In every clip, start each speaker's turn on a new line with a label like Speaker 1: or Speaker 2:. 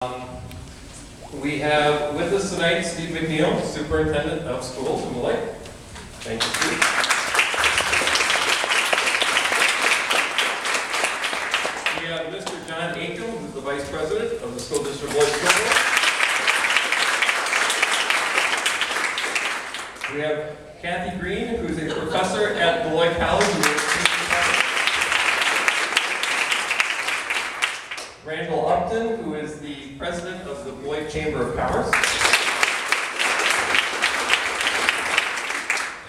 Speaker 1: We have with us tonight Steve McNeal, Superintendent of Schools in Beloit. Thank you, Steve. We have Mr. John Aiken, who's the Vice President of the School District of Beloit School Board. We have Kathy Green, who's a professor at Beloit College. Randall Upton, who is the president of the Beloit Chamber of Commerce.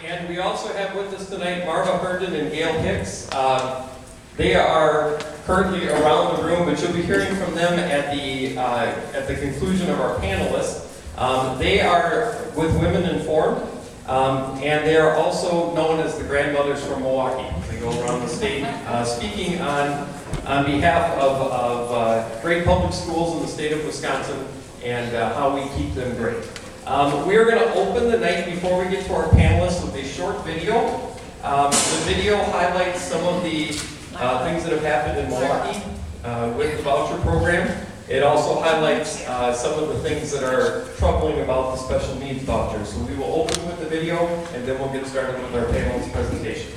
Speaker 1: And we also have with us tonight Marva Herndon and Gail Hicks. They are currently around the room, but you'll be hearing from them at the conclusion of our panelists. They are with Women Informed, and they are also known as the Grandmothers from Milwaukee. They go around the state speaking on behalf of great public schools in the state of Wisconsin and how we keep them great. We are going to open the night before we get to our panelists with a short video. The video highlights some of the things that have happened in Milwaukee with the voucher program. It also highlights some of the things that are troubling about the special needs vouchers. So we will open with the video and then we'll get started with our panelist presentation.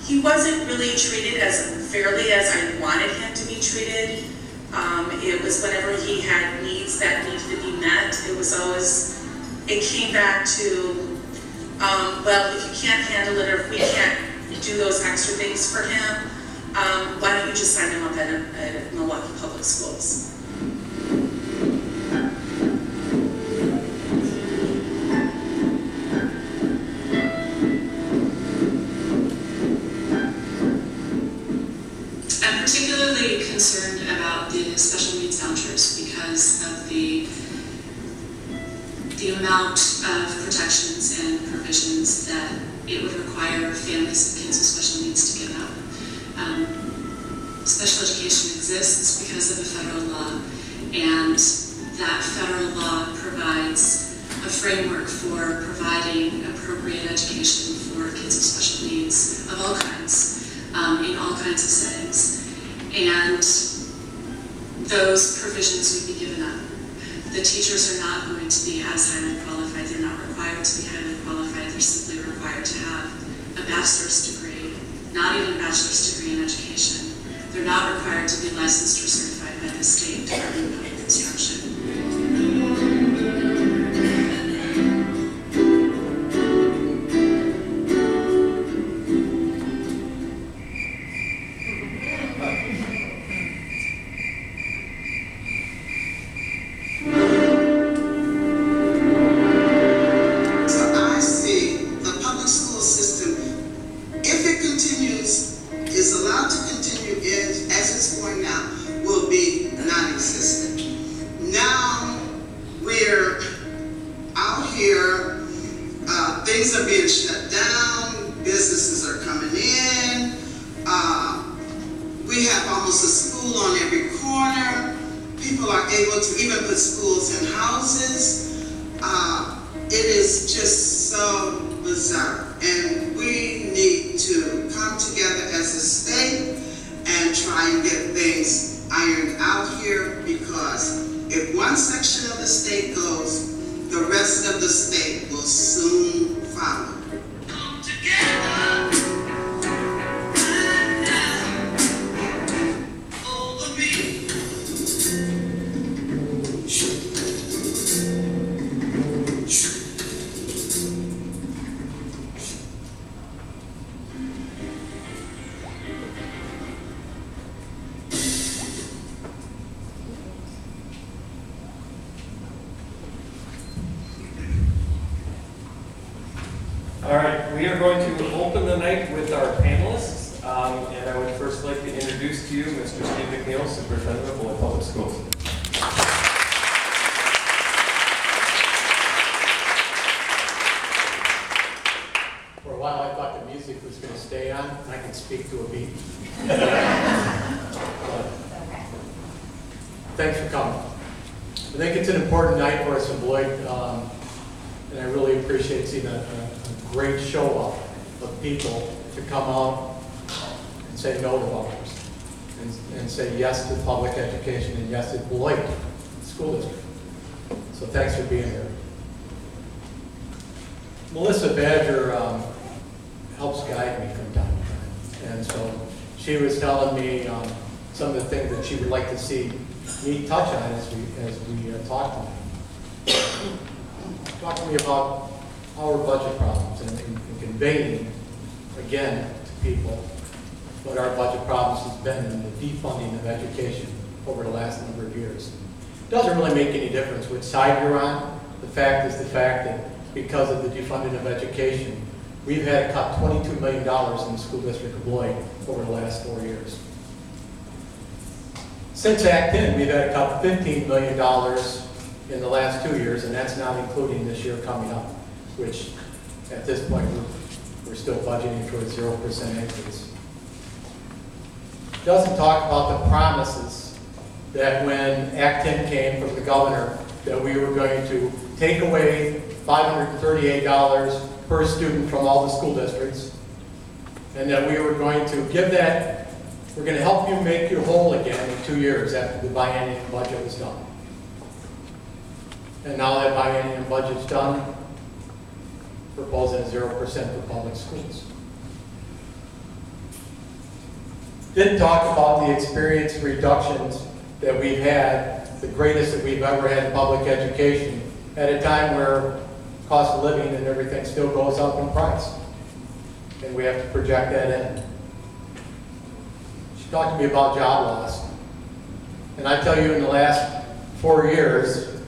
Speaker 2: He wasn't really treated as fairly as I wanted him to be treated. It was whenever he had needs that needed to be met, it came back to, well, if you can't handle it or if we can't do those extra things for him, why don't you just sign him up at Milwaukee Public Schools?
Speaker 3: I'm particularly concerned about the special needs vouchers because of the amount of protections and provisions that it would require families of kids with special needs to give up. Special education exists because of the federal law, and that federal law provides a framework for providing appropriate education for kids with special needs of all kinds, in all kinds of settings. And those provisions would be given up. The teachers are not going to be as highly qualified. They're not required to be highly qualified. They're simply required to have a bachelor's degree, not even a bachelor's degree in education. They're not required to be licensed or certified by the State Department of Public Instruction.
Speaker 1: All right, we are going to open the night with our panelists, and I would first like to introduce to you Mr. Steve McNeal, Superintendent of Beloit Public Schools.
Speaker 4: For a while I thought the music was going to stay on, and I could speak to a beat. Thanks for coming. I think it's an important night for us in Beloit, and I really appreciate seeing a great show up of people to come out and say no to vouchers and say yes to public education and yes to Beloit School District. So thanks for being here. Melissa Badger helps guide me from time to time, and so she was telling me some of the things that she would like to see me touch on as we talk tonight. Talk to me about our budget problems and conveying, again, to people what our budget problems has been in the defunding of education over the last number of years. It doesn't really make any difference which side you're on. The fact is the fact that because of the defunding of education, we've had to cut $22 million in the School District of Beloit over the last 4 years. Since Act 10, we've had to cut $15 million in the last 2 years, and that's not including this year coming up, which at this point we're still budgeting for a 0% increase. It doesn't talk about the promises that when Act 10 came from the governor that we were going to take away $538 per student from all the school districts, and that we were going to give that, we're going to help you make you whole again in 2 years after the biennium budget was done. And now that biennium budget's done, proposing 0% for public schools. Didn't talk about the experience reductions that we've had, the greatest that we've ever had in public education, at a time where cost of living and everything still goes up in price. and we have to project that in. She talked to me about job loss. And I tell you, in the last 4 years,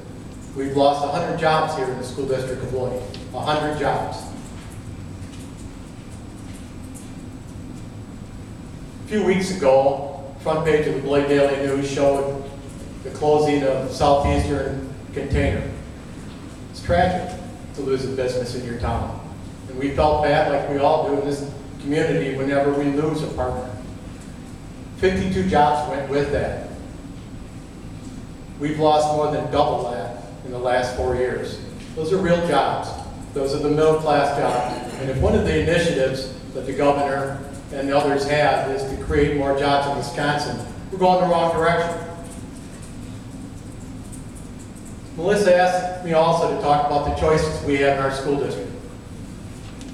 Speaker 4: we've lost 100 jobs here in the School District of Beloit. 100 jobs. A few weeks ago, front page of the Beloit Daily News showed the closing of Southeastern Container. It's tragic to lose a business in your town. And we felt bad, like we all do in this community, whenever we lose a partner. 52 jobs went with that. We've lost more than double that in the last 4 years. Those are real jobs. Those are the middle class jobs. And if one of the initiatives that the governor and the others have is to create more jobs in Wisconsin, we're going the wrong direction. Melissa asked me also to talk about the choices we have in our school district.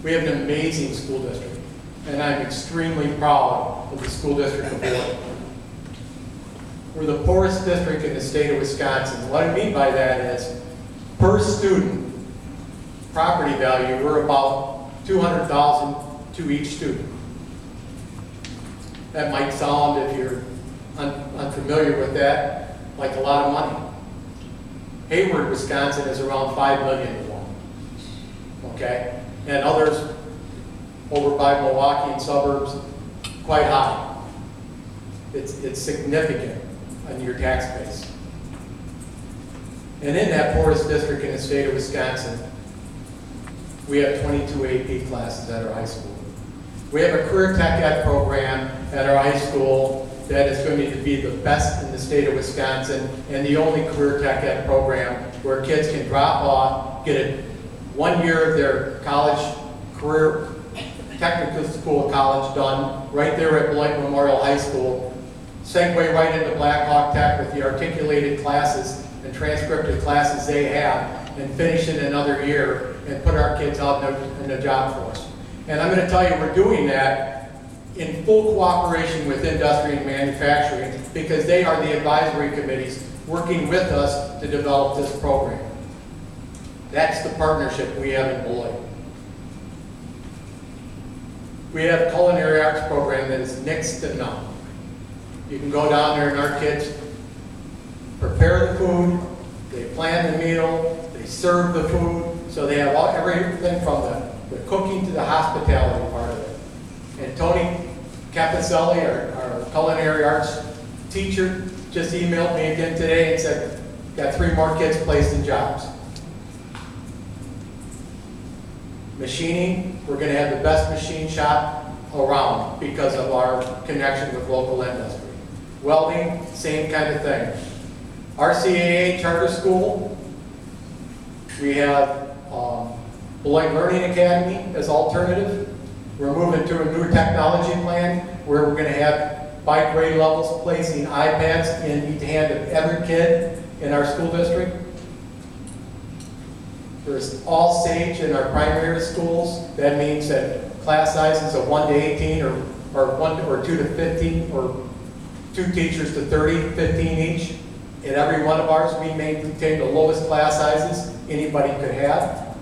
Speaker 4: We have an amazing school district, and I'm extremely proud of the School District of Beloit. We're the poorest district in the state of Wisconsin. What I mean by that is, per student property value, we're about $200,000 to each student. That might sound, if you're unfamiliar with that, like a lot of money. Hayward, Wisconsin is around $5 million to one. Okay? And others over by Milwaukee and suburbs, quite high. It's significant on your tax base. And in that poorest district in the state of Wisconsin, we have 22 AP classes at our high school. We have a career tech ed program at our high school that is going to be the best in the state of Wisconsin, and the only career tech ed program where kids can drop off, get 1 year of their college career technical school college done right there at Beloit Memorial High School, segue right into Black Hawk Tech with the articulated classes and transcripted classes they have, and finish in another year and put our kids out in the job force. And I'm going to tell you, we're doing that in full cooperation with industry and manufacturing, because they are the advisory committees working with us to develop this program. That's the partnership we have in Beloit. We have a culinary arts program that is next to none. You can go down there and our kids prepare the food, they plan the meal, they serve the food, so they have everything from the cooking to the hospitality part of it. And Tony Capicelli, our culinary arts teacher, just emailed me again today and said, got 3 more kids placed in jobs. Machining, we're going to have the best machine shop around because of our connection with local industry. Welding, same kind of thing. RCAA Charter School, we have Beloit Learning Academy as alternative. We're moving to a new technology plan where we're going to have by grade levels placing iPads in each hand of every kid in our school district. There's all SAGE in our primary schools. That means that class sizes of 1 to 18 or 2 to 15 or 2 teachers to 30, 15 each. In every one of ours, we maintain the lowest class sizes anybody could have.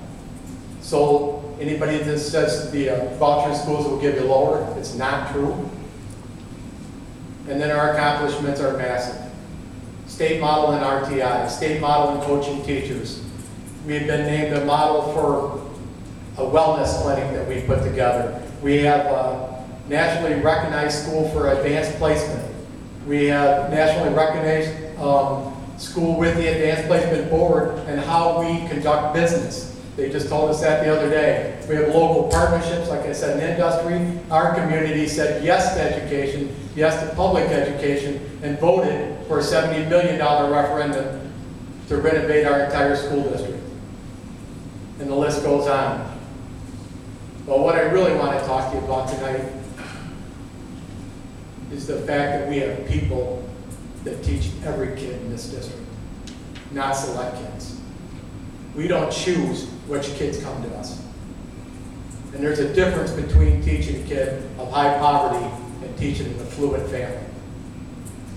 Speaker 4: So anybody that says the voucher schools will give you lower, it's not true. And then our accomplishments are massive. State model in RTI, state model in coaching teachers. We've been named a model for a wellness clinic that we put together. We have a nationally recognized school for advanced placement. We have nationally recognized school with the advanced placement board and how we conduct business. They just told us that the other day. We have local partnerships, like I said, in industry. Our community said yes to education, yes to public education, and voted for a $70 million referendum to renovate our entire school district. And the list goes on. But what I really want to talk to you about tonight is the fact that we have people that teach every kid in this district, not select kids. We don't choose which kids come to us. And there's a difference between teaching a kid of high poverty and teaching an affluent family.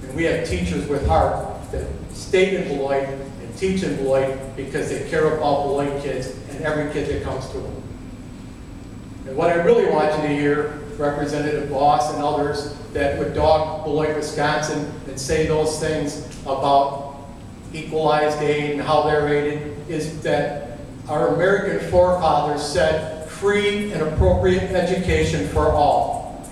Speaker 4: And we have teachers with heart that stay in Beloit and teach in Beloit because they care about Beloit kids and every kid that comes to them. And what I really want you to hear, Representative Boss and others that would dog Beloit, Wisconsin and say those things about equalized aid and how they're aided, is that our American forefathers said free and appropriate education for all.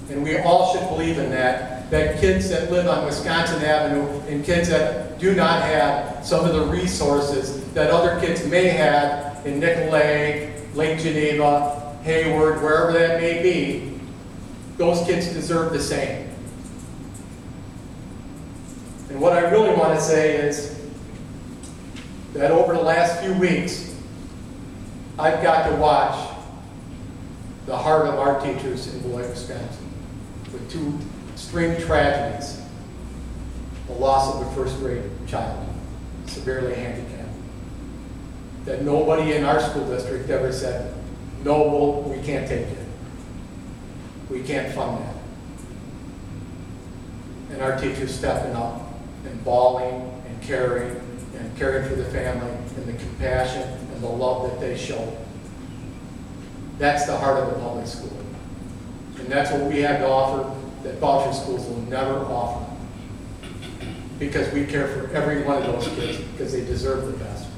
Speaker 4: And we all should believe in that kids that live on Wisconsin Avenue and kids that do not have some of the resources that other kids may have in Nicolay, Lake Geneva, Hayward, wherever that may be, those kids deserve the same. And what I really want to say is that over the last few weeks, I've got to watch the heart of our teachers in Beloit, Wisconsin, with two extreme tragedies. The loss of a first grade child, severely handicapped. That nobody in our school district ever said, no, we can't take it. We can't fund that. And our teachers stepping up and bawling and caring for the family and the compassion and the love that they show. That's the heart of a public school. And that's what we have to offer that voucher schools will never offer. Because we care for every one of those kids because they deserve the best.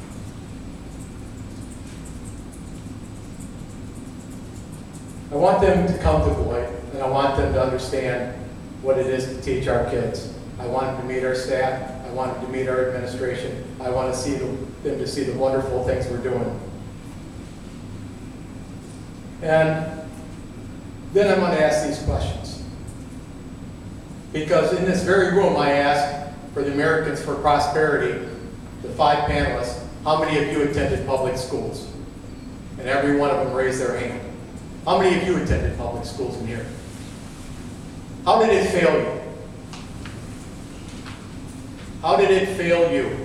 Speaker 4: I want them to come to Beloit, and I want them to understand what it is to teach our kids. I want them to meet our staff. I want them to meet our administration. I want to see them to see the wonderful things we're doing. And then I'm going to ask these questions. Because in this very room, I asked for the Americans for Prosperity, the 5 panelists, how many of you attended public schools? And every one of them raised their hand. How many of you attended public schools in here? How did it fail you? How did it fail you?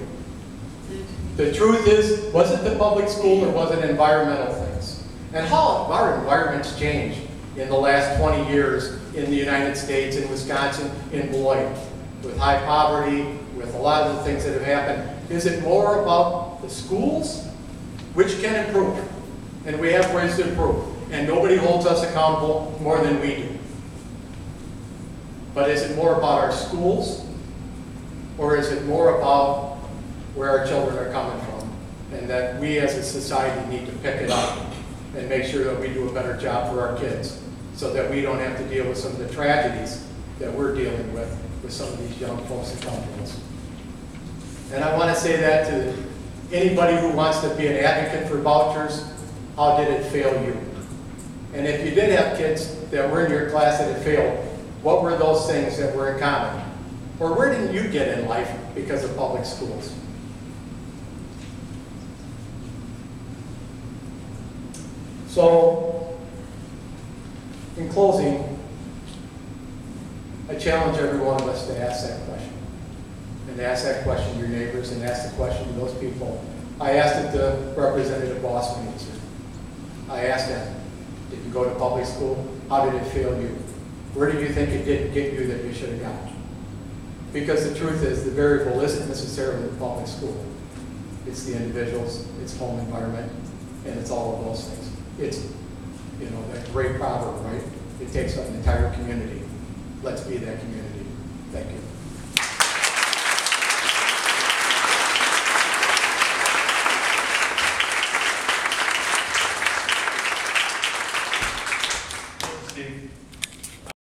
Speaker 4: The truth is, was it the public school or was it environmental things? And how have our environments changed in the last 20 years in the United States, in Wisconsin, in Beloit, with high poverty, with a lot of the things that have happened? Is it more about the schools, which can improve? And we have ways to improve. And nobody holds us accountable more than we do. But is it more about our schools? Or is it more about where our children are coming from? And that we as a society need to pick it up and make sure that we do a better job for our kids so that we don't have to deal with some of the tragedies that we're dealing with some of these young folks that come to us. And I want to say that to anybody who wants to be an advocate for vouchers, how did it fail you? And if you did have kids that were in your class that had failed, what were those things that were in common? Or where didn't you get in life because of public schools? So, in closing, I challenge every one of us to ask that question. And ask that question to your neighbors and ask the question to those people. I asked it to Representative Boss when he was here. I asked him, did you go to public school? How did it fail you? Where did you think it didn't get you that you should have gotten? Because the truth is, the variable isn't necessarily the public school. It's the individuals, it's home environment, and it's all of those things. It's, that great proverb, right? It takes up an entire community. Let's be that community. Thank you.